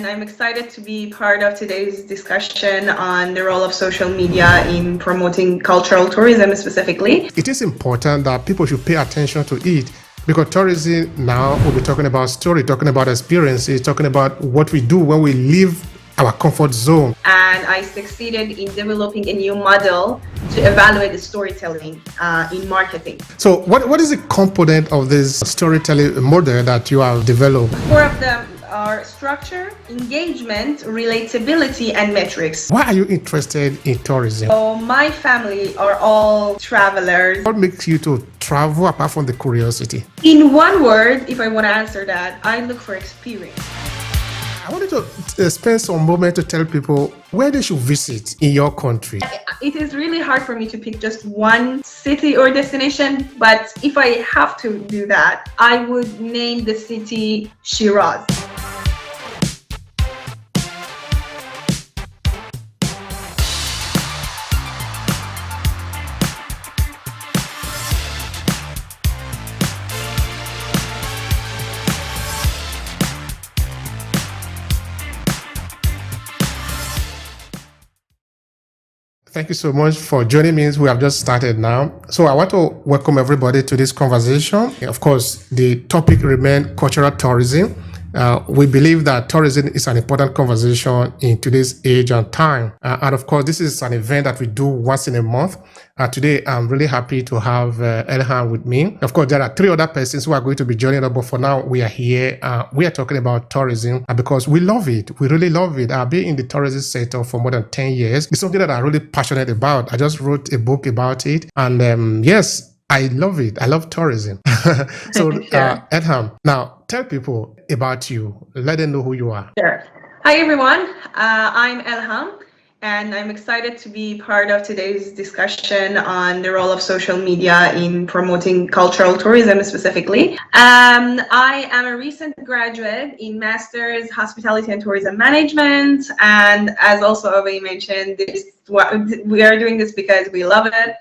and I'm excited to be part of today's discussion on the role of social media in promoting cultural tourism specifically. It is important that people should pay attention to it because tourism now will be talking about story, talking about experiences, talking about what we do when we leave our comfort zone. And I succeeded in developing a new model to evaluate the storytelling in marketing. So what is the component of this storytelling model that you have developed? Four of them are structure, engagement, relatability, and metrics. Why are you interested in tourism? So my family are all travelers. What makes you to travel apart from the curiosity? In one word, if I want to answer that, I look for experience. I wanted to spend some moment to tell people where they should visit in your country. It is really hard for me to pick just one city or destination, but if I have to do that, I would name the city Shiraz. Thank you so much for joining me. We have just started now. So I want to welcome everybody to this conversation. Of course, the topic remains cultural tourism. We believe that tourism is an important conversation in today's age and time. And of course, this is an event that we do once in a month. Today, I'm really happy to have Elham with me. Of course, there are three other persons who are going to be joining us, but for now, we are here. We are talking about tourism because we love it. We really love it. I've been in the tourism sector for more than 10 years. It's something that I'm really passionate about. I just wrote a book about it. And yes, I love it. I love tourism. So, Elham, now tell people about you. Let them know who you are. Sure. Hi, everyone. I'm Elham, and I'm excited to be part of today's discussion on the role of social media in promoting cultural tourism specifically. I am a recent graduate in Master's Hospitality and Tourism Management, and as also Obehi mentioned, we are doing this because we love it.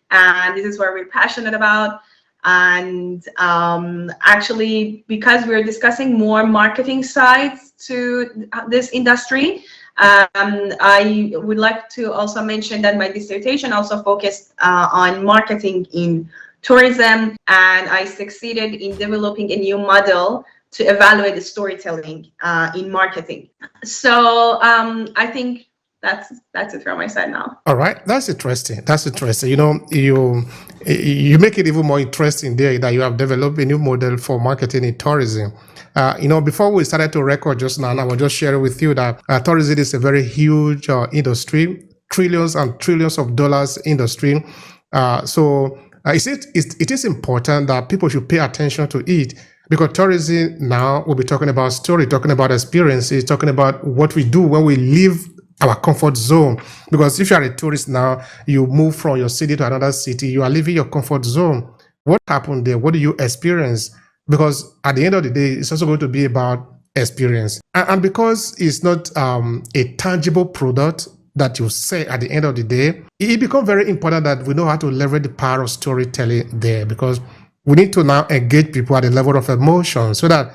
And this is what we're passionate about. And actually, because we're discussing more marketing sides to this industry, I would like to also mention that my dissertation also focused on marketing in tourism, and I succeeded in developing a new model to evaluate the storytelling in marketing. So I think that's it from my side now. All right, that's interesting. You know, you make it even more interesting there that you have developed a new model for marketing in tourism. You know, before we started to record just now, I was just sharing with you that tourism is a very huge industry, trillions and trillions of dollars industry. So it is important that people should pay attention to it because tourism now will be talking about story, talking about experiences, talking about what we do when we leave our comfort zone. Because if you are a tourist now, you move from your city to another city, you are leaving your comfort zone. What happened there? What do you experience? Because at the end of the day, it's also going to be about experience. And because it's not a tangible product that you say at the end of the day, it becomes very important that we know how to leverage the power of storytelling there, because we need to now engage people at the level of emotion so that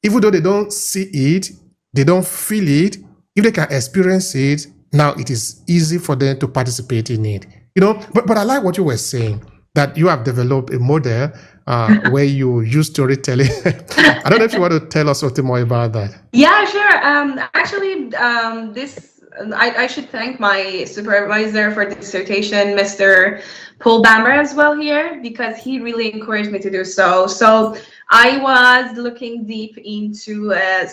even though they don't see it, they don't feel it, if they can experience it, now it is easy for them to participate in it. You know, but I like what you were saying, that you have developed a model where you use storytelling. I don't know if you want to tell us something more about that. Yeah, sure. Actually, I should thank my supervisor for dissertation, Mr. Paul Bamber, as well here, because he really encouraged me to do so. So I was looking deep into a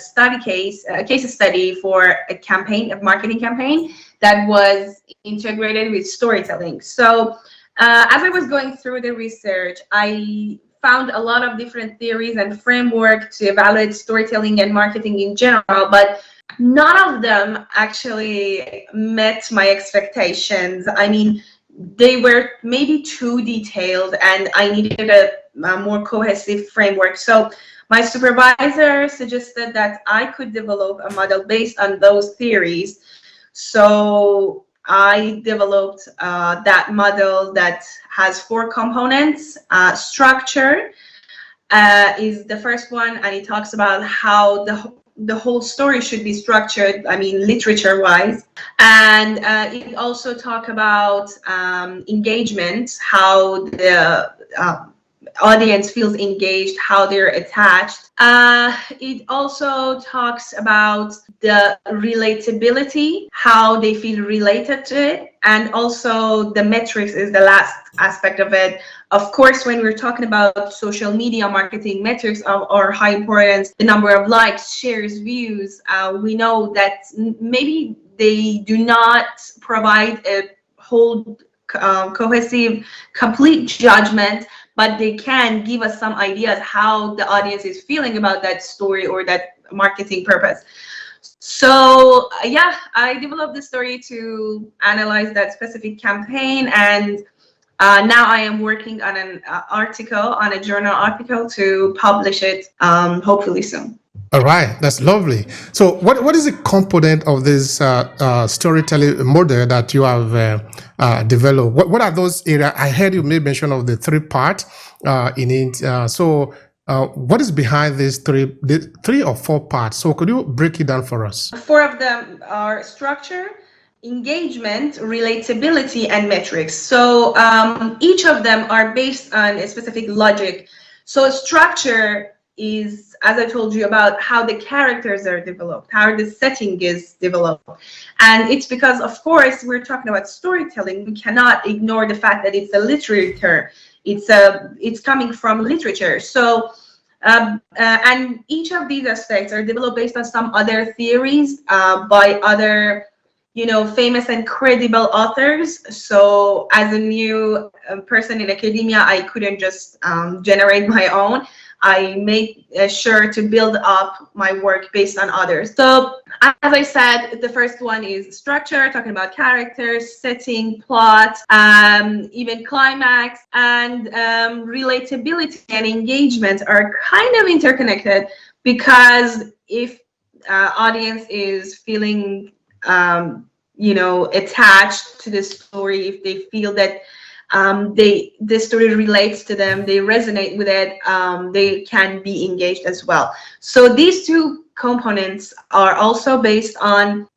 case study for a marketing campaign that was integrated with storytelling. So as I was going through the research, I found a lot of different theories and framework to evaluate storytelling and marketing in general, but none of them actually met my expectations. I mean, they were maybe too detailed and I needed a more cohesive framework. So my supervisor suggested that I could develop a model based on those theories. So I developed that model that has 4 components. Structure is the first one, and it talks about how the whole story should be structured, I mean, literature-wise. And it also talk about engagement, how the audience feels engaged, how they're attached. It also talks about the relatability, how they feel related to it, and also the metrics is the last aspect of it. Of course, when we're talking about social media marketing, metrics are high importance. The number of likes, shares, views. We know that maybe they do not provide a whole cohesive, complete judgment, but they can give us some ideas how the audience is feeling about that story or that marketing purpose. So yeah, I developed this story to analyze that specific campaign, and now I am working on an article, on a journal article, to publish it hopefully soon. All right, that's lovely. So, what is the component of this storytelling model that you have developed? What are those areas? I heard you made mention of the three part in it. What is behind these three or four parts? So, could you break it down for us? Four of them are structure, engagement, relatability, and metrics. So each of them are based on a specific logic. So structure is, as I told you, about how the characters are developed, how the setting is developed. And it's because, of course, we're talking about storytelling. We cannot ignore the fact that it's a literary term. It's coming from literature. So and each of these aspects are developed based on some other theories by other, famous and credible authors. So as a new person in academia, I couldn't just generate my own. I made sure to build up my work based on others. So as I said, the first one is structure, talking about characters, setting, plot, even climax, and relatability and engagement are kind of interconnected, because if audience is feeling attached to the story, if they feel that the story relates to them, they resonate with it, they can be engaged as well. So these two components are also based on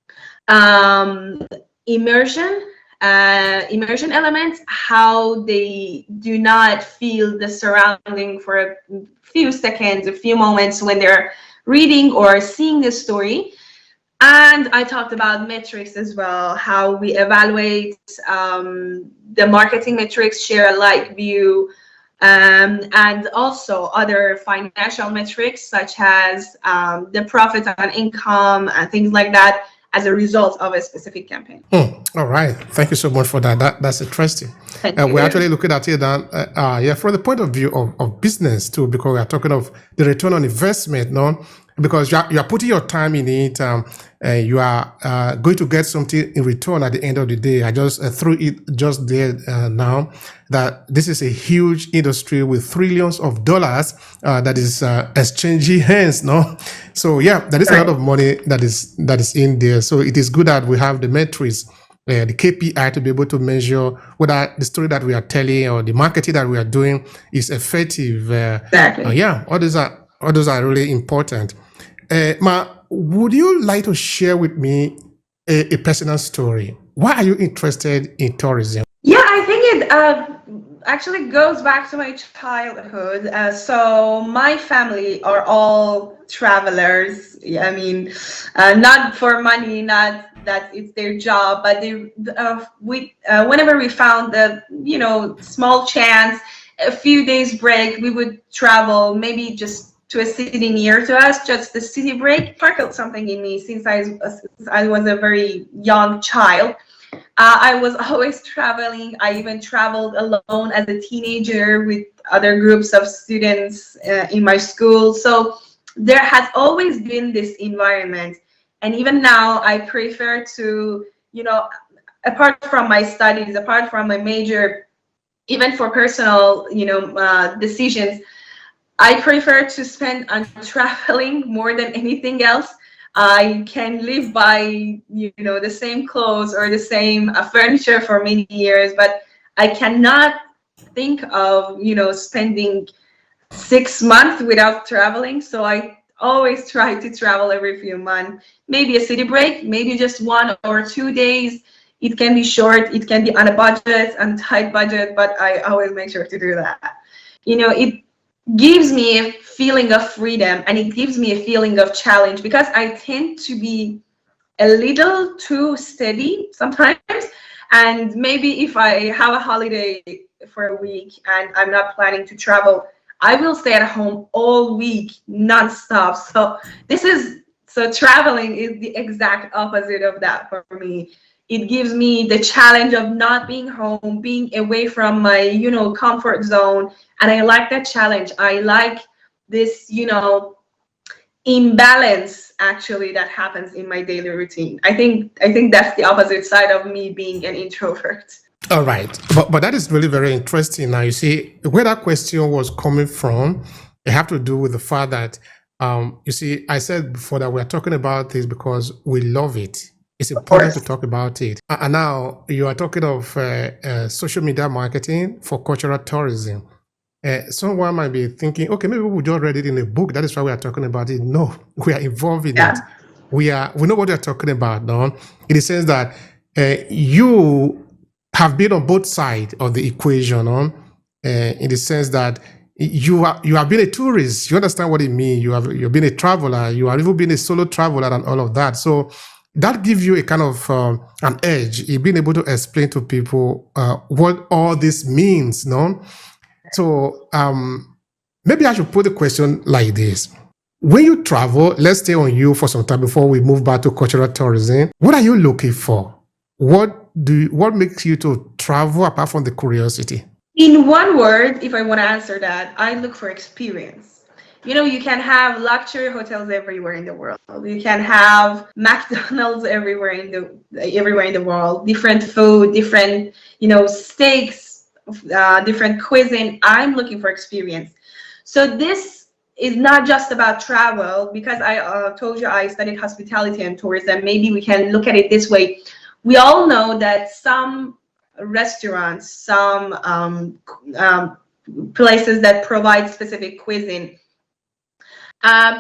immersion elements, how they do not feel the surrounding for a few seconds, a few moments when they're reading or seeing the story. And I talked about metrics as well, how we evaluate the marketing metrics, share alike, view, and also other financial metrics such as the profit on income and things like that as a result of a specific campaign. All right. Thank you so much for that. That's interesting. We're actually looking at it from the point of view of business too, because we are talking of the return on investment, no? Because you are putting your time in it, you are going to get something in return at the end of the day. I just threw it just there now that this is a huge industry with trillions of dollars that is exchanging hands, no? So yeah, there is a lot of money that is in there. So it is good that we have the metrics, the KPI, to be able to measure whether the story that we are telling or the marketing that we are doing is effective. Exactly. All those are really important. Ma, would you like to share with me a personal story? Why are you interested in tourism? Yeah, I think it actually goes back to my childhood. So my family are all travelers. I mean, not for money, not that it's their job, but whenever we found the small chance, a few days break, we would travel, maybe just to a city near to us, just the city break. Sparkled something in me since I was a very young child. I was always traveling. I even traveled alone as a teenager with other groups of students in my school. So there has always been this environment. And even now, I prefer to, apart from my studies, apart from my major, even for personal, decisions, I prefer to spend on traveling more than anything else. I can live by, the same clothes or the same furniture for many years, but I cannot think of, spending 6 months without traveling. So I always try to travel every few months. Maybe a city break, maybe just 1 or 2 days. It can be short, it can be on a budget, on tight budget, but I always make sure to do that. It gives me a feeling of freedom, and it gives me a feeling of challenge, because I tend to be a little too steady sometimes. And maybe if I have a holiday for a week and I'm not planning to travel, I will stay at home all week nonstop. So traveling is the exact opposite of that for me. It gives me the challenge of not being home, being away from my, comfort zone. And I like that challenge. I like this, imbalance actually that happens in my daily routine. I think that's the opposite side of me being an introvert. All right, but that is really very interesting. Now you see where that question was coming from. It have to do with the fact that you see, I said before that we're talking about this because we love it. It's important to talk about it. And now you are talking of social media marketing for cultural tourism. Someone might be thinking, okay, maybe we just read it in a book. That is why we are talking about it. No, we are involved in it. We know what we are talking about now. In the sense that you have been on both sides of the equation, in the sense that you have been a tourist. You understand what it means. You've been a traveler. You have even been a solo traveler and all of that. So that gives you a kind of an edge in being able to explain to people what all this means, no? So maybe I should put the question like this. When you travel, let's stay on you for some time before we move back to cultural tourism. What are you looking for? What makes you to travel apart from the curiosity? In one word, if I want to answer that, I look for experience. You can have luxury hotels everywhere in the world. You can have McDonald's everywhere in the world. Different food, different steaks, different cuisine. I'm looking for experience. So this is not just about travel, because I told you I studied hospitality and tourism. Maybe we can look at it this way. We all know that some restaurants, some places that provide specific cuisine,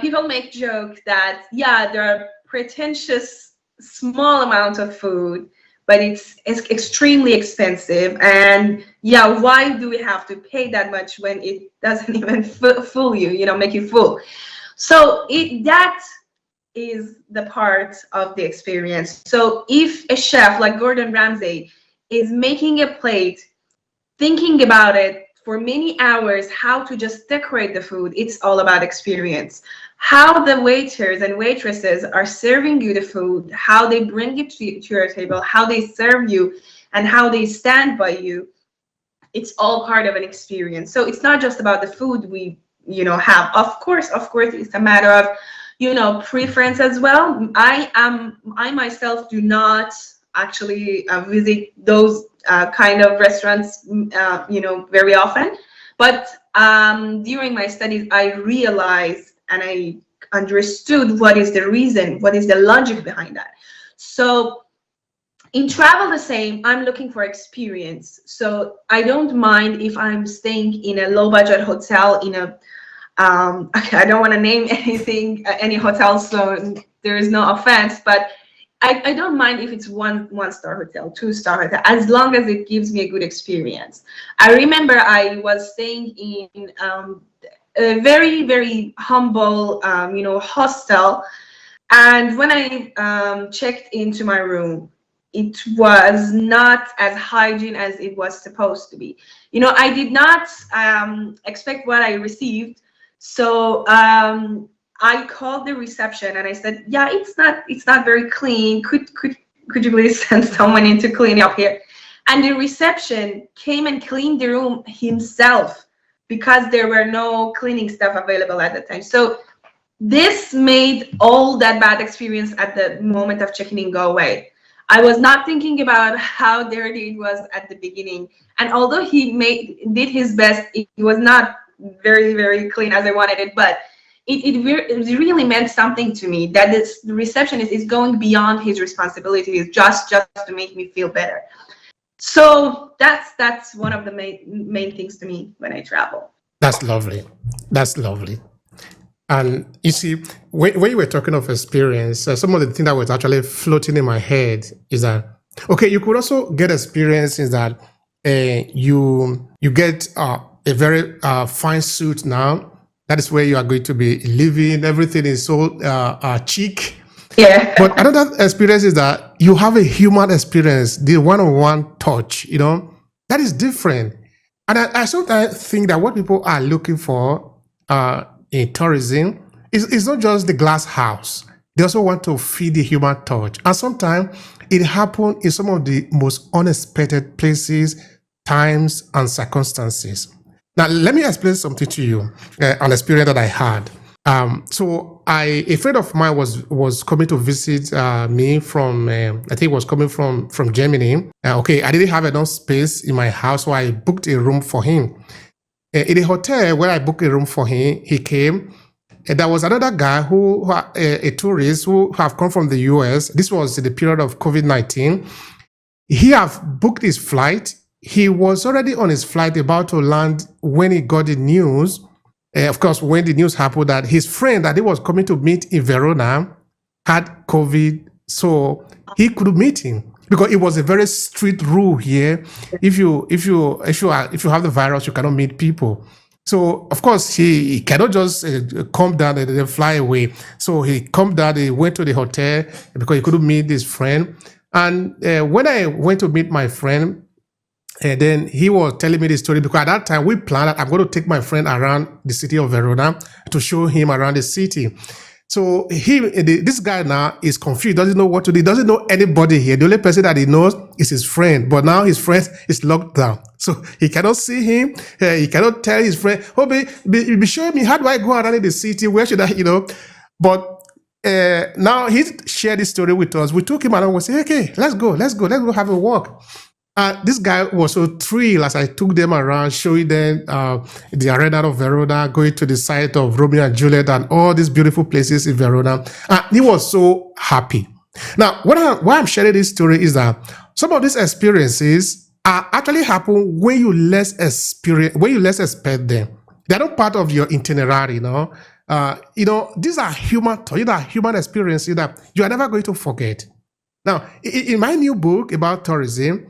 people make jokes that, there are pretentious small amounts of food, but it's extremely expensive. And why do we have to pay that much when it doesn't even fool you, make you full? So that is the part of the experience. So if a chef like Gordon Ramsay is making a plate, thinking about it for many hours, how to just decorate the food, it's all about experience. How the waiters and waitresses are serving you the food, how they bring it to your table, how they serve you, and how they stand by you, it's all part of an experience. So it's not just about the food we have. Of course it's a matter of preference as well. I myself do not actually visit those kind of restaurants very often, but during my studies I realized and I understood what is the reason, what is the logic behind that. So in travel, the same, I'm looking for experience. So I don't mind if I'm staying in a low budget hotel in a I don't want to name anything, any hotels, so there is no offense, but I don't mind if it's one-star hotel, 2-star hotel, as long as it gives me a good experience. I remember I was staying in a very, very humble, hostel, and when I checked into my room, it was not as hygiene as it was supposed to be. I did not expect what I received. So I called the reception and I said, it's not very clean. Could you please send someone in to clean up here? And the reception came and cleaned the room himself because there were no cleaning stuff available at the time. So this made all that bad experience at the moment of checking in go away. I was not thinking about how dirty it was at the beginning. And although he did his best, it was not very, very clean as I wanted it, but it really meant something to me that this receptionist is going beyond his responsibilities just to make me feel better. So that's one of the main things to me when I travel. That's lovely. That's lovely. And you see, when you were talking of experience, some of the things that was actually floating in my head is that, okay, you could also get experience is that you get a very fine suit now. That is where you are going to be living. Everything is so chic. Yeah. But another experience is that you have a human experience, the one-on-one touch, that is different. And I sometimes think that what people are looking for in tourism is not just the glass house. They also want to feel the human touch. And sometimes it happens in some of the most unexpected places, times, and circumstances. Now, let me explain something to you, an experience that I had. So a friend of mine was coming to visit me from, I think was coming from Germany. Okay, I didn't have enough space in my house, so I booked a room for him. In the hotel where I booked a room for him, he came. There was another guy who a tourist who have come from the US. This was in the period of COVID-19. He have booked his flight. He was already on his flight about to land when he got the news. Of course, when the news happened that his friend that he was coming to meet in Verona had COVID, so he couldn't meet him because it was a very strict rule here. If you have the virus, you cannot meet people. So of course he cannot just come down and then fly away. So he come down. He went to the hotel because he couldn't meet his friend. And when I went to meet my friend, and then he was telling me the story because at that time we planned that I'm going to take my friend around the city of Verona to show him around the city. So this guy now is confused, doesn't know what to do, doesn't know anybody here. The only person that he knows is his friend, but now his friend is locked down. So he cannot see him. He cannot tell his friend, oh, be showing me, how do I go around in the city? Where should I, But now he shared this story with us. We took him around and we said, okay, let's go have a walk. This guy was so thrilled as I took them around, showing them the arena of Verona, going to the site of Romeo and Juliet and all these beautiful places in Verona. He was so happy. Now, why I'm sharing this story is that some of these experiences actually happen when you less expect them. They're not part of your itinerary, these are human experiences that you are never going to forget. Now, in my new book about tourism,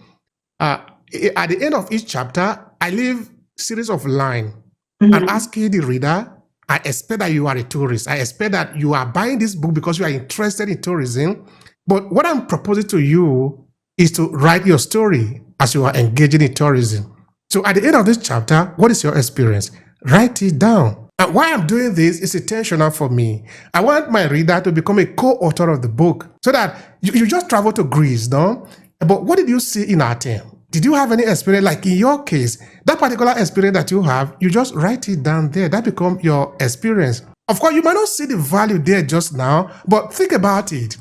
at the end of each chapter, I leave series of lines and ask the reader, I expect that you are a tourist. I expect that you are buying this book because you are interested in tourism. But what I'm proposing to you is to write your story as you are engaging in tourism. So at the end of this chapter, what is your experience? Write it down. And why I'm doing this is intentional for me. I want my reader to become a co-author of the book so that you just travel to Greece, no? But what did you see in Athens? Did you have any experience? Like in your case, that particular experience that you have, you just write it down there. That becomes your experience. Of course, you might not see the value there just now, but think about it.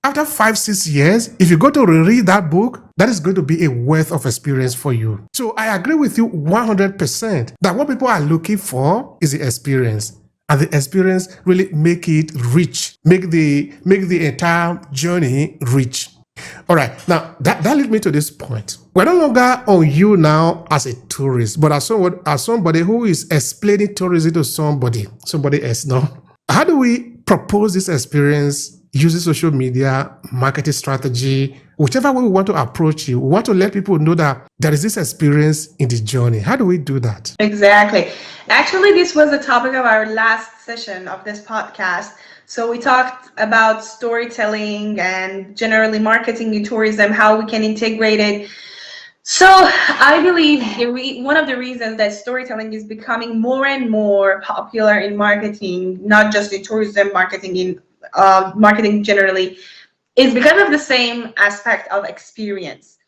After 5-6 years, if you go to reread that book, that is going to be a wealth of experience for you. So I agree with you 100% that what people are looking for is the experience. And the experience really make it rich, make the entire journey rich. All right, now that leads me to this point. We're no longer on you now as a tourist, but as somebody who is explaining tourism to somebody else. No, how do we propose this experience using social media, marketing strategy, whichever way we want to approach it? We want to let people know that there is this experience in the journey. How do we do that? Exactly. Actually, this was the topic of our last session of this podcast. So we talked about storytelling and generally marketing in tourism, how we can integrate it. So I believe one of the reasons that storytelling is becoming more and more popular in marketing, not just in tourism, marketing in marketing generally, is because of the same aspect of experience.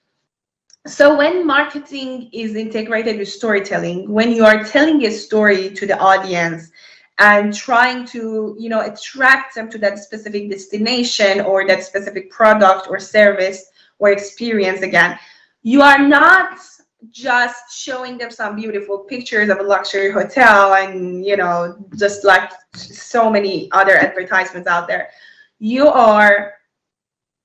So when marketing is integrated with storytelling, when you are telling a story to the audience, and trying to, attract them to that specific destination or that specific product or service or experience again, you are not just showing them some beautiful pictures of a luxury hotel and, just like so many other advertisements out there. You are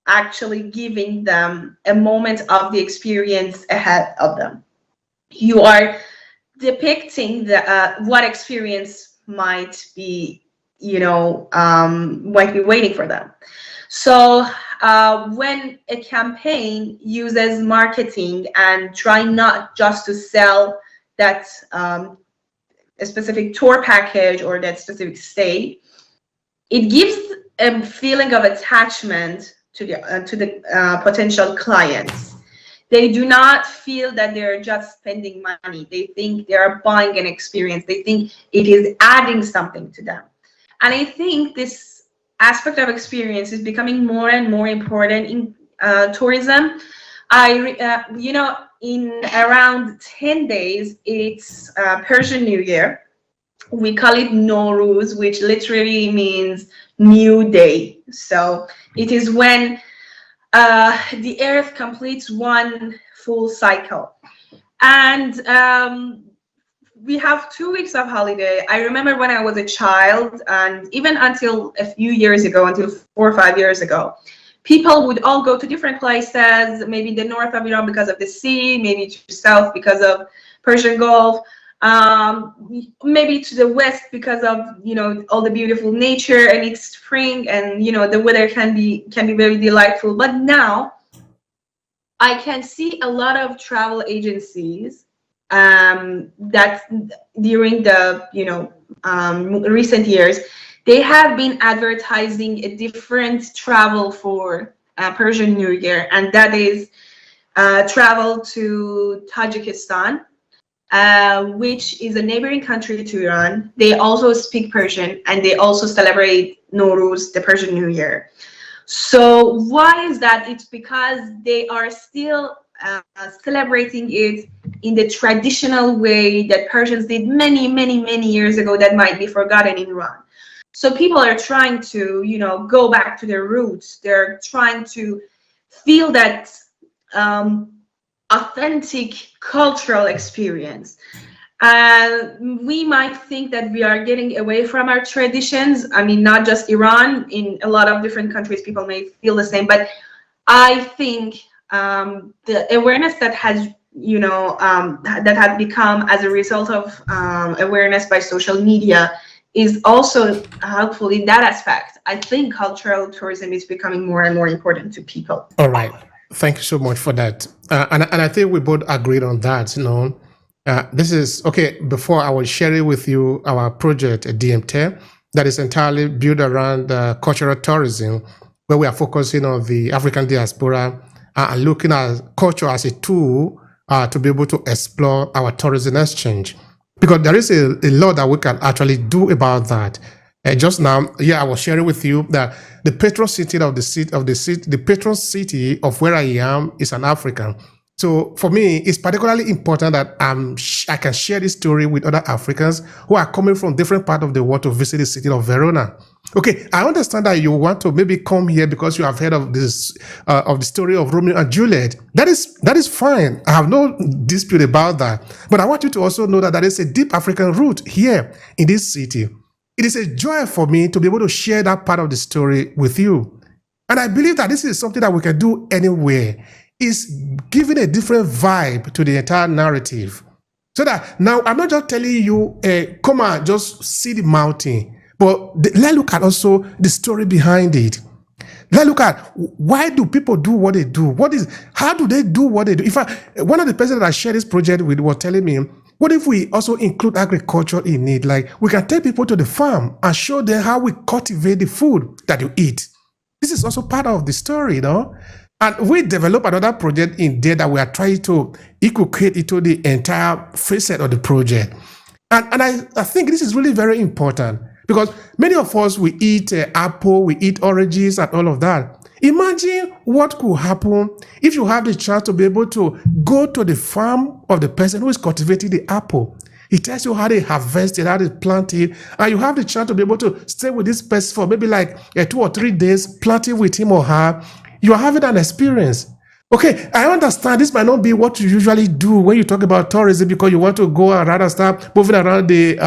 actually giving them a moment of the experience ahead of them. You are depicting what experience might be might be waiting for them. So when a campaign uses marketing and try not just to sell that a specific tour package or that specific stay, it gives a feeling of attachment to the potential clients. They do not feel that they're just spending money. They think they are buying an experience. They think it is adding something to them. And I think this aspect of experience is becoming more and more important in tourism. In around 10 days, it's Persian New Year. We call it Nowruz, which literally means new day. So it is when the earth completes one full cycle. And we have 2 weeks of holiday. I remember when I was a child, and even until a few years ago, until 4 or 5 years ago, people would all go to different places, maybe the north of Iran because of the sea, maybe to the south because of Persian Gulf, maybe to the west because of all the beautiful nature, and it's spring, and the weather can be very delightful. But now I can see a lot of travel agencies that during the recent years, they have been advertising a different travel for Persian New Year, and that is travel to Tajikistan, which is a neighboring country to Iran. They also speak Persian, and they also celebrate Nowruz, the Persian New Year. So why is that? It's because they are still celebrating it in the traditional way that Persians did many, many, many years ago that might be forgotten in Iran. So people are trying to, go back to their roots. They're trying to feel that authentic cultural experience. We might think that we are getting away from our traditions. I mean, not just Iran. In a lot of different countries, people may feel the same. But I think the awareness that has, that has become as a result of awareness by social media is also helpful in that aspect. I think cultural tourism is becoming more and more important to people. All right. Thank you so much for that. And I think we both agreed on that. This is okay. Before I will share it with you, our project at DMT that is entirely built around cultural tourism, where we are focusing on the African diaspora and looking at culture as a tool to be able to explore our tourism exchange. Because there is a lot that we can actually do about that. Just now, I was sharing with you that the patron city the patron city of where I am is an African. So for me, it's particularly important that I can share this story with other Africans who are coming from different parts of the world to visit the city of Verona. Okay, I understand that you want to maybe come here because you have heard of this of the story of Romeo and Juliet. That is fine. I have no dispute about that. But I want you to also know that there is a deep African root here in this city. It is a joy for me to be able to share that part of the story with you. And I believe that this is something that we can do anywhere. It's giving a different vibe to the entire narrative. So that now I'm not just telling you, come and just see the mountain, but let's look at also the story behind it. Let's look at why do people do what they do? How do they do what they do? In fact, one of the persons that I shared this project with was telling me, what if we also include agriculture in it? Like we can take people to the farm and show them how we cultivate the food that you eat. This is also part of the story, And we develop another project in there that we are trying to inculcate into the entire facet of the project. And I think this is really very important because many of us, we eat apple, we eat oranges and all of that. Imagine what could happen if you have the chance to be able to go to the farm of the person who is cultivating the apple. He tells you how they harvest it, how they plant it, and you have the chance to be able to stay with this person for maybe like 2 or 3 days, planting with him or her. You are having an experience. Okay, I understand this might not be what you usually do when you talk about tourism because you want to go and rather start moving around the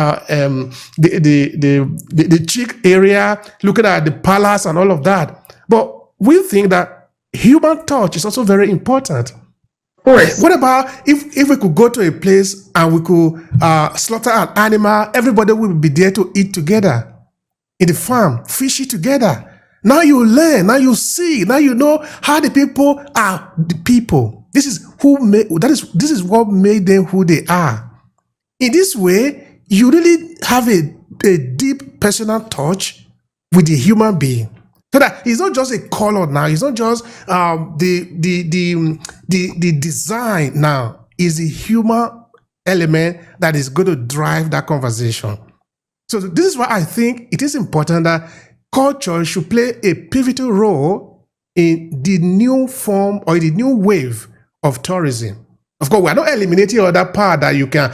chic area, looking at the palace and all of that. But we think that human touch is also very important. Of course. What about if we could go to a place and we could slaughter an animal, everybody will be there to eat together. in the farm, fishing together. Now you learn, now you see, now you know how the people are the people. This is who made this is what made them who they are. In this way, you really have a deep personal touch with the human being. So that it's not just a color now, it's not just the design now, is the human element that is going to drive that conversation. So this is why I think it is important that culture should play a pivotal role in the new form or the new wave of tourism. Of course, we are not eliminating other part that you can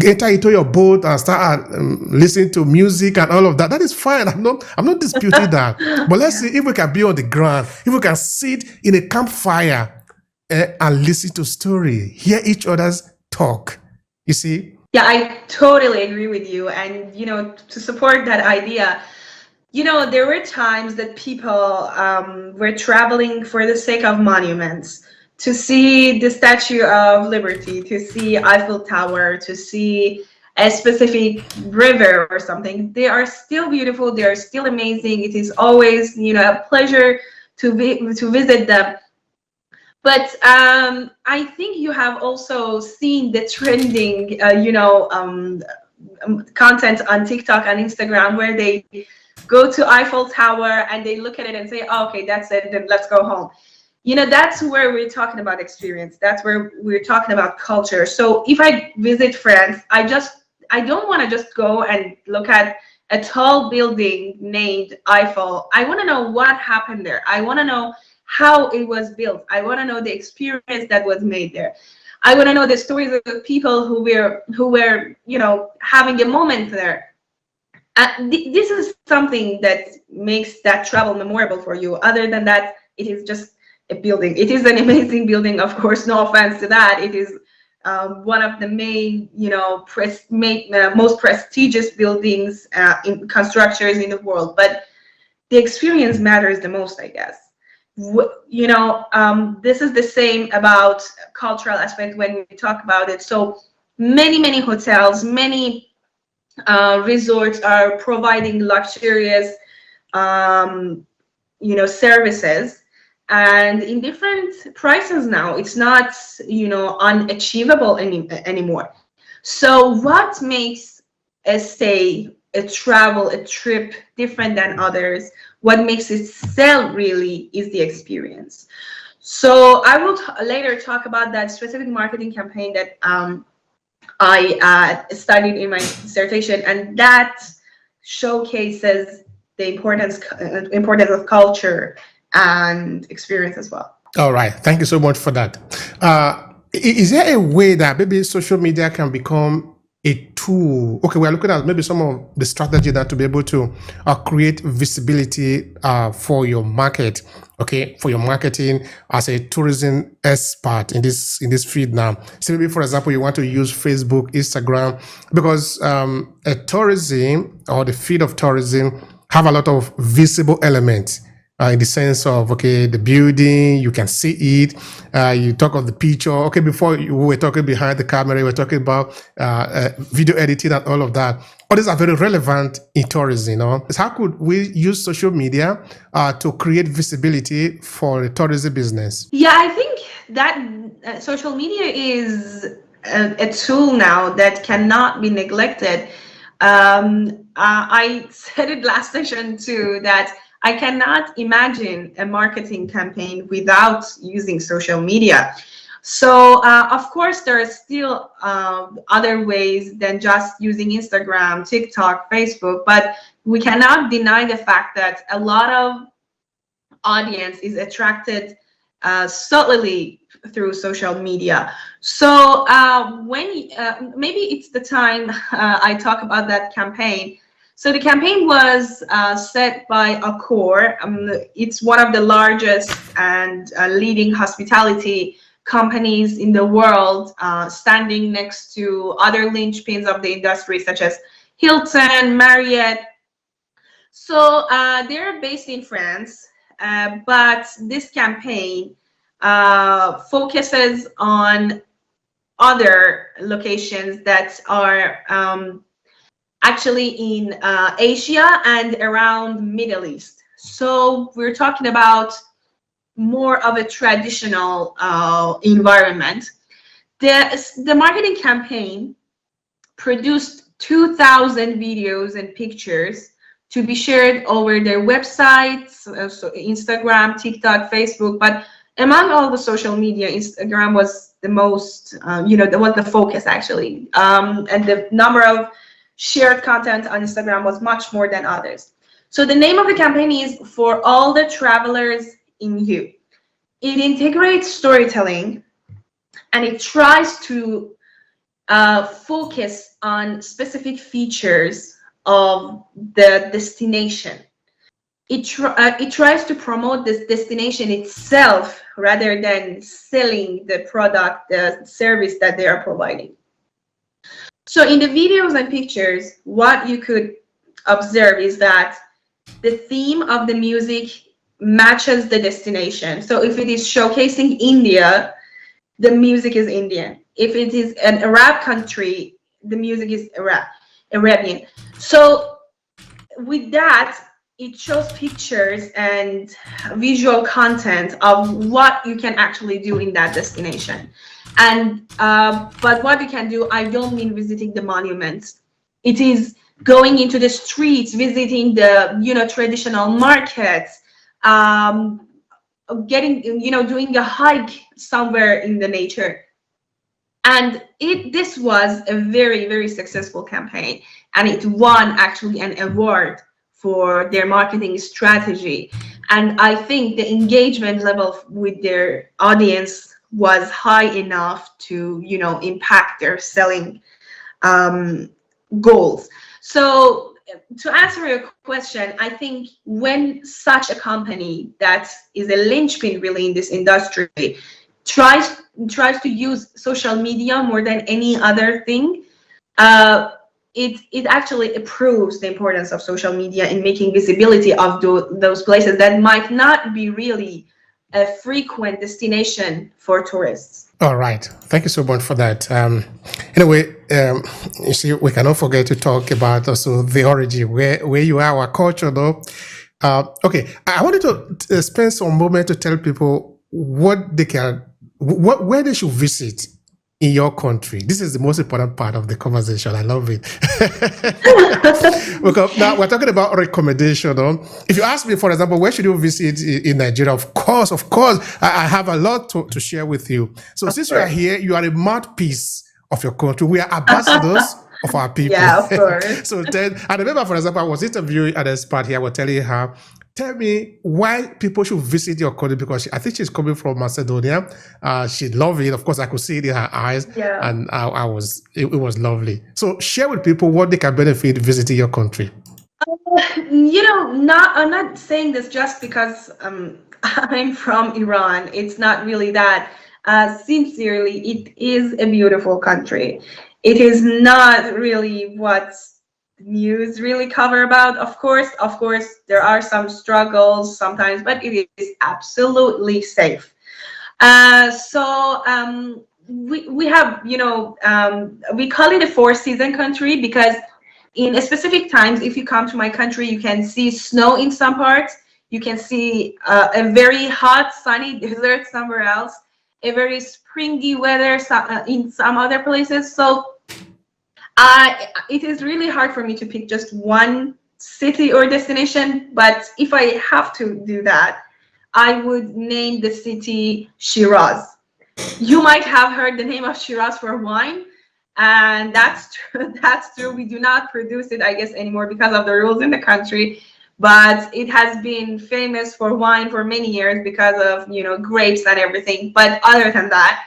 enter into your boat and start listening to music and all of that. That is fine. I'm not disputing that. But let's see if we can be on the ground, if we can sit in a campfire and listen to story, hear each other's talk. You see? Yeah, I totally agree with you. And, to support that idea, there were times that people were traveling for the sake of monuments, to see the Statue of Liberty, to see Eiffel Tower, to see a specific river or something. They are still beautiful. They are still amazing. It is always, a pleasure to visit them. But I think you have also seen the trending, content on TikTok and Instagram where they go to Eiffel Tower and they look at it and say, oh, okay, that's it, then let's go home. That's where we're talking about experience. That's where we're talking about culture. So if I visit France, I don't want to just go and look at a tall building named Eiffel. I want to know what happened there. I want to know how it was built. I want to know the experience that was made there. I want to know the stories of the people who were having a moment there. This is something that makes that travel memorable for you. Other than that, it is just a building. It is an amazing building, of course. No offense to that. It is one of the main, most prestigious buildings in constructors in the world. But the experience matters the most, I guess. This is the same about cultural aspect when we talk about it. So many hotels, many resorts are providing luxurious services, and in different prices now. It's not unachievable anymore. So what makes a stay, a travel, a trip different than others? What makes it sell really is the experience. So I will later talk about that specific marketing campaign that I studied in my dissertation, and that showcases the importance of culture and experience as well. All right. Thank you so much for that. Is there a way that maybe social media can become a tool? Okay, we're looking at maybe some of the strategy that to be able to create visibility for your market, okay, for your marketing as a tourism expert in this field now. So maybe, for example, you want to use Facebook, Instagram, because a tourism or the field of tourism have a lot of visible elements. In the sense of, okay, the building, you can see it. You talk of the picture. Okay, before we were talking behind the camera, we were talking about video editing and all of that. All these are very relevant in tourism, So how could we use social media to create visibility for the tourism business? Yeah, I think that social media is a tool now that cannot be neglected. I said it last session too, that I cannot imagine a marketing campaign without using social media. So, of course, there are still other ways than just using Instagram, TikTok, Facebook, but we cannot deny the fact that a lot of audience is attracted solely through social media. So when maybe it's the time I talk about that campaign. So the campaign was set by Accor. It's one of the largest and leading hospitality companies in the world, standing next to other linchpins of the industry, such as Hilton, Marriott. So they're based in France, but this campaign focuses on other locations that are actually in Asia and around Middle East. So we're talking about more of a traditional environment. The marketing campaign produced 2,000 videos and pictures to be shared over their websites, so Instagram, TikTok, Facebook. But among all the social media, Instagram was the most, was the focus actually. And the number of shared content on Instagram was much more than others. So the name of the campaign is For All the Travelers in You. It integrates storytelling and it tries to focus on specific features of the destination. It tries to promote this destination itself rather than selling the product, the service that they are providing. So in the videos and pictures, what you could observe is that the theme of the music matches the destination. So if it is showcasing India, the music is Indian. If it is an Arab country, the music is Arabian. So with that, it shows pictures and visual content of what you can actually do in that destination. And but what you can do, I don't mean visiting the monuments. It is going into the streets, visiting the traditional markets, getting doing a hike somewhere in the nature. And this was a very, very successful campaign, and it won actually an award for their marketing strategy. And I think the engagement level with their audience was high enough to impact their selling goals. So to answer your question, I think when such a company that is a linchpin really in this industry tries to use social media more than any other thing, it actually proves the importance of social media in making visibility of those places that might not be really a frequent destination for tourists. All right. Thank you so much for that. Anyway, you see, we cannot forget to talk about also the origin, where you are, our culture, though. Okay, I wanted to spend some moment to tell people what they can, where they should visit in your country. This is the most important part of the conversation. I love it. Because now we're talking about recommendation. If you ask me, for example, where should you visit in Nigeria? Of course, I have a lot to share with you. So since you are here, you are a mouthpiece of your country. We are ambassadors of our people. Yeah, of course. So then, I remember, for example, I was interviewing an expert here. I was telling her, tell me why people should visit your country, because I think she's coming from Macedonia. She loved it. Of course, I could see it in her eyes, Yeah. and it was lovely. So share with people what they can benefit visiting your country. I'm not saying this just because I'm from Iran. It's not really that. Sincerely, it is a beautiful country. It is not really what news really cover about. Of course, there are some struggles sometimes, but it is absolutely safe. So we have, we call it a four-season country because in specific times, if you come to my country, you can see snow in some parts. You can see a very hot, sunny desert somewhere else, a very springy weather in some other places. So it is really hard for me to pick just one city or destination, but if I have to do that, I would name the city Shiraz. You might have heard the name of Shiraz for wine, and that's true. That's true. We do not produce it, I guess, anymore because of the rules in the country, but it has been famous for wine for many years because of grapes and everything. But other than that,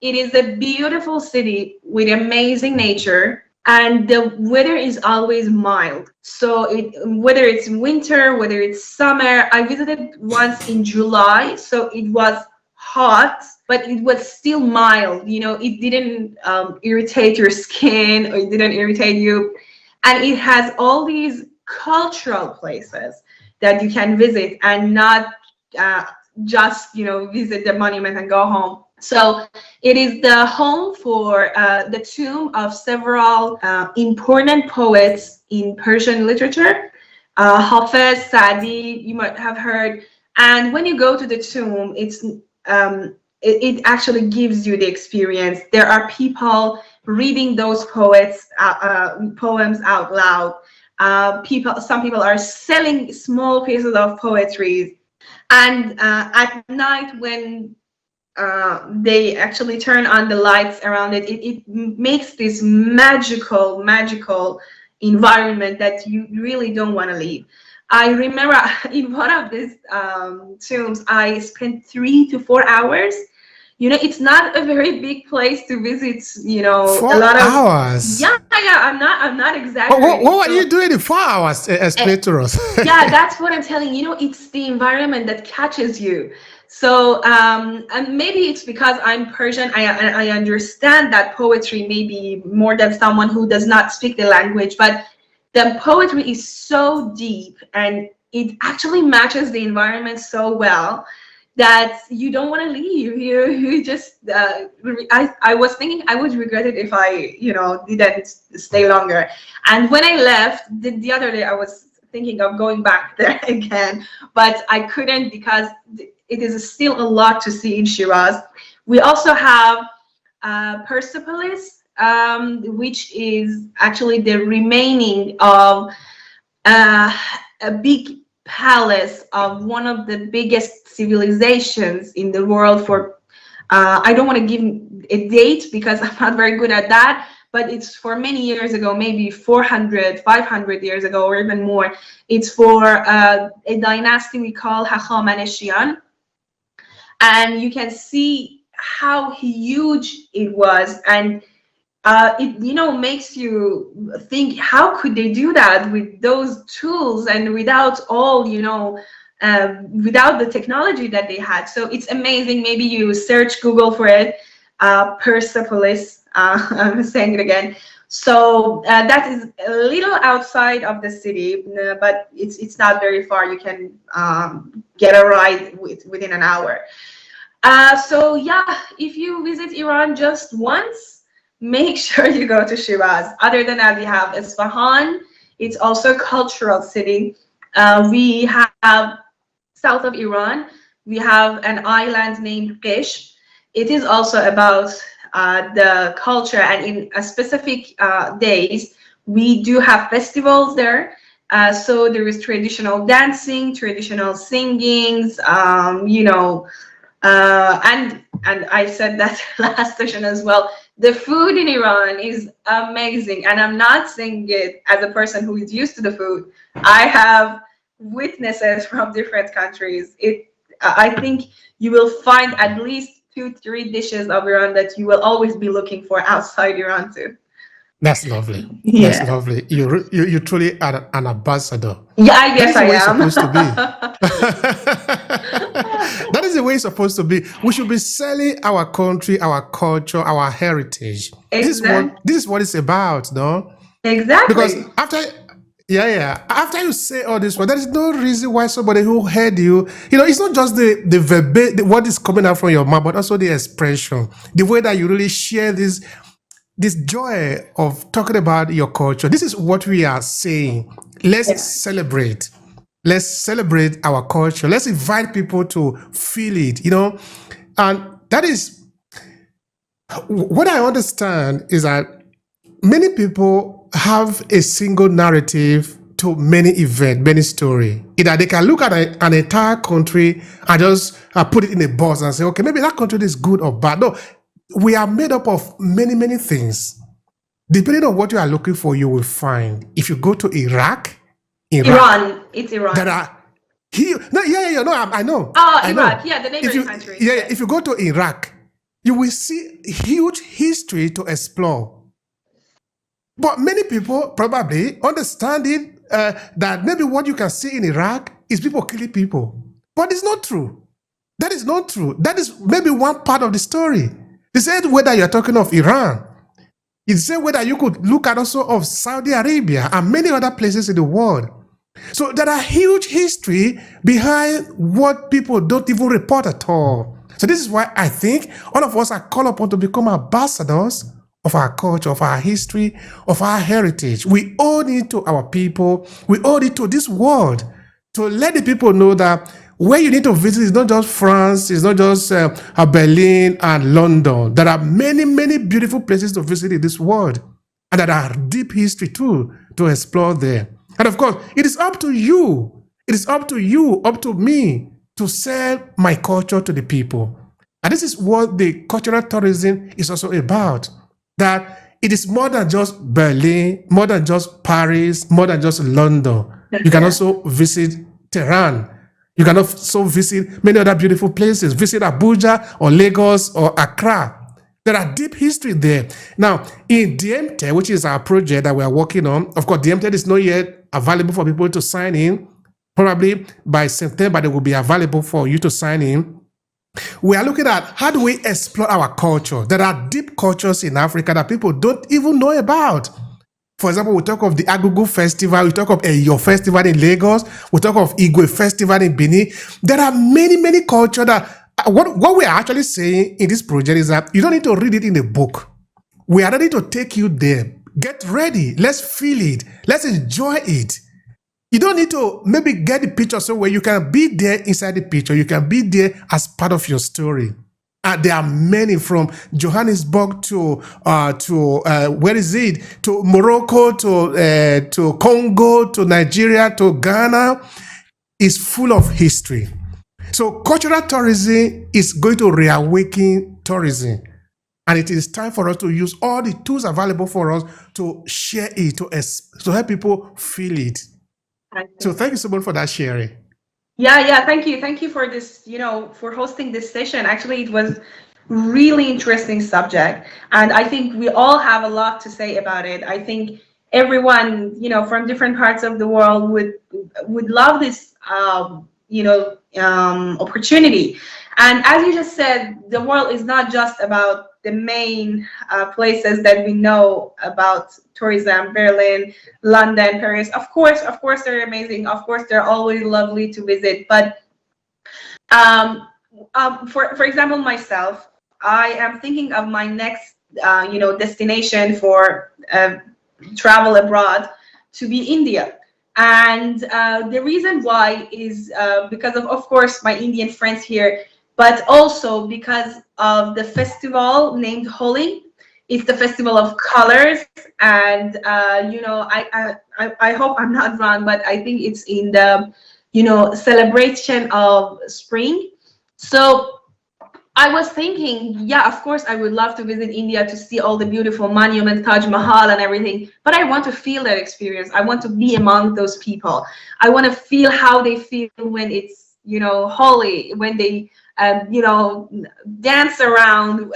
it is a beautiful city with amazing nature, and the weather is always mild. So whether it's winter, whether it's summer, I visited once in July, so it was hot, but it was still mild. It didn't irritate your skin, or it didn't irritate you. And it has all these cultural places that you can visit and not just visit the monument and go home. So it is the home for the tomb of several important poets in Persian literature. Hafez, Sadi, you might have heard. And when you go to the tomb, it actually gives you the experience. There are people reading those poems out loud. Some people are selling small pieces of poetry. And at night, when they actually turn on the lights around it, it makes this magical environment that you really don't want to leave. I remember in one of these tombs, I spent 3 to 4 hours. It's not a very big place to visit. A Four lot of hours. yeah. I'm not What exaggerating. were you So doing in 4 hours? Explain to us. yeah, that's what I'm telling you. It's the environment that catches you. So and maybe it's because I'm Persian. I understand that poetry maybe more than someone who does not speak the language, but the poetry is so deep and it actually matches the environment so well that you don't want to leave. You just I was thinking I would regret it if I didn't stay longer. And when I left the other day, I was thinking of going back there again, but I couldn't because it is still a lot to see in Shiraz. We also have Persepolis, which is actually the remaining of a big palace of one of the biggest civilizations in the world for I don't want to give a date because I'm not very good at that, but it's for many years ago, maybe 400, 500 years ago, or even more. It's for a dynasty we call Haratinejad, and you can see how huge it was. And it makes you think, how could they do that with those tools and without all without the technology that they had? So it's amazing. Maybe you search Google for it, Persepolis. I'm saying it again. So that is a little outside of the city, but it's not very far. You can get a ride within an hour. So yeah, if you visit Iran just once, make sure you go to Shiraz. Other than that, we have Isfahan. It's also a cultural city. We have south of Iran, we have an island named Qish. It is also about the culture, and in a specific days, we do have festivals there. So there is traditional dancing, traditional singings, and I said that last session as well. The food in Iran is amazing, and I'm not saying it as a person who is used to the food. I have witnesses from different countries. I think you will find at least 2, 3 dishes of Iran that you will always be looking for outside Iran too. That's lovely. That's Yeah. lovely. You truly are an ambassador. Yeah, I That guess is the I way it's am. supposed to be. That is the way it's supposed to be. We should be selling our country, our culture, our heritage. Exactly. This is what it's about, no? Because Exactly. after you say all this, there is no reason why somebody who heard you, it's not just the verb, what is coming out from your mouth, but also the expression, the way that you really share this joy of talking about your culture. This is what we are saying. Let's Yeah. celebrate. Let's celebrate our culture. Let's invite people to feel it, and that is what I understand is that many people have a single narrative to many events, many story. Either they can look at an entire country and just put it in a box and say, okay, maybe that country is good or bad. No, we are made up of many, many things. Depending on what you are looking for, you will find. If you go to Iraq, Iran. It's Iran. there are I know. Oh, I Iraq. know. Yeah, the neighboring country. If you go to Iraq, you will see huge history to explore. But many people probably understand it that maybe what you can see in Iraq is people killing people. But it's not true. That is not true. That is maybe one part of the story. The same way that you're talking of Iran. It's the same way that you could look at also of Saudi Arabia and many other places in the world. So there are huge history behind what people don't even report at all. So this is why I think all of us are called upon to become ambassadors of our culture, of our history, of our heritage. We owe it to our people. We owe it to this world to let the people know that where you need to visit is not just France, it's not just Berlin and London. There are many, many beautiful places to visit in this world, and there are deep history too to explore there. And of course, it is up to you. It is up to you, up to me, to sell my culture to the people. And this is what the cultural tourism is also about. That it is more than just Berlin, more than just Paris, more than just London. You can also visit Tehran. You can also visit many other beautiful places. Visit Abuja or Lagos or Accra. There are deep history there. Now, in DMTED, which is our project that we are working on, of course, DMTED is not yet available for people to sign in. Probably by September, they will be available for you to sign in. We are looking at how do we explore our culture. There are deep cultures in Africa that people don't even know about. For example, we talk of the Agugu Festival, we talk of Eyo Festival in Lagos, we talk of Igwe Festival in Benin. There are many, many cultures that what we are actually saying in this project is that you don't need to read it in a book. We are ready to take you there. Get ready. Let's feel it. Let's enjoy it. You don't need to maybe get the picture somewhere. You can be there inside the picture. You can be there as part of your story. There are many from Johannesburg to where is it? To Morocco, to Congo, to Nigeria, to Ghana. Is full of history. So cultural tourism is going to reawaken tourism. And it is time for us to use all the tools available for us to share it, to help people feel it. So thank you so much for that sharing. Yeah, thank you for this, for hosting this session. Actually, it was really interesting subject, and I think we all have a lot to say about it. I think everyone, from different parts of the world would love this, opportunity. And as you just said, the world is not just about the main places that we know about tourism: Berlin, London, Paris. Of course, they're amazing. Of course, they're always lovely to visit. But for example, myself, I am thinking of my next, destination for travel abroad to be India. And the reason why is because of course, my Indian friends here, but also because of the festival named Holi. It's the festival of colors, and I hope I'm not wrong, but I think it's in the celebration of spring. So I was thinking, yeah, of course, I would love to visit India to see all the beautiful monuments, Taj Mahal and everything, but I want to feel that experience. I want to be among those people. I want to feel how they feel when it's, Holi, when they, dance around,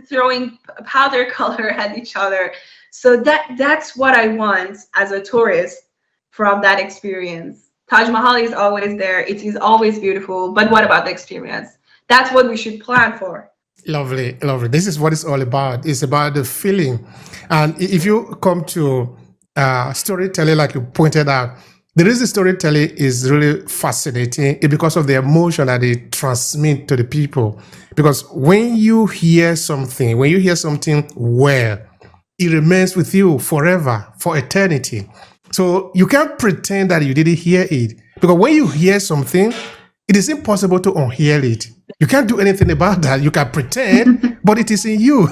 throwing powder color at each other. So that's what I want as a tourist from that experience. Taj Mahal is always there. It is always beautiful. But what about the experience? That's what we should plan for. Lovely, lovely. This is what it's all about. It's about the feeling. And if you come to storytelling, like you pointed out, the reason storytelling is really fascinating is because of the emotion that they transmit to the people. Because when you hear something well, it remains with you forever, for eternity. So you can't pretend that you didn't hear it. Because when you hear something, it is impossible to unhear it. You can't do anything about that. You can pretend, but it is in you.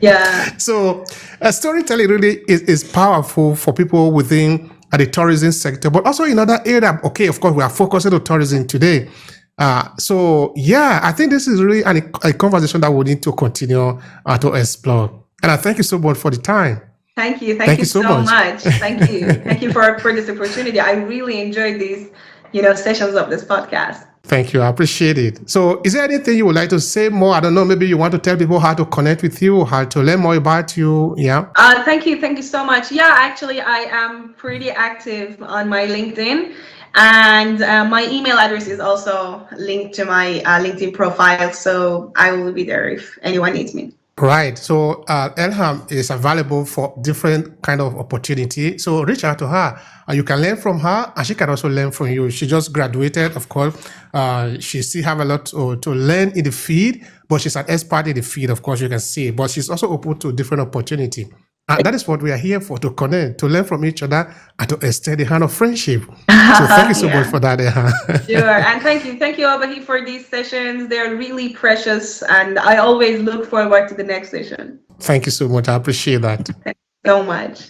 Yeah. So storytelling really is powerful for people within the tourism sector, but also in other areas. Okay, of course, we are focusing on tourism today. So yeah, I think this is really a conversation that we need to continue to explore. And I thank you so much for the time. Thank you. Thank you so much. Thank you. Thank you for this opportunity. I really enjoyed these, sessions of this podcast. Thank you. I appreciate it. So is there anything you would like to say more? I don't know, maybe you want to tell people how to connect with you, how to learn more about you. Yeah. Thank you. Thank you so much. Yeah, actually, I am pretty active on my LinkedIn, and my email address is also linked to my LinkedIn profile. So I will be there if anyone needs me. Right. So Elham is available for different kind of opportunity. So reach out to her. You can learn from her, and she can also learn from you. She just graduated, of course. She still have a lot to learn in the field, but she's an expert in the field, of course, you can see. But she's also open to different opportunity. And that is what we are here for, to connect, to learn from each other, and to extend the hand of friendship. So thank you so much for that, Elham. Sure, and thank you, Obehi, for these sessions. They're really precious, and I always look forward to the next session. Thank you so much. I appreciate that. Thank you so much.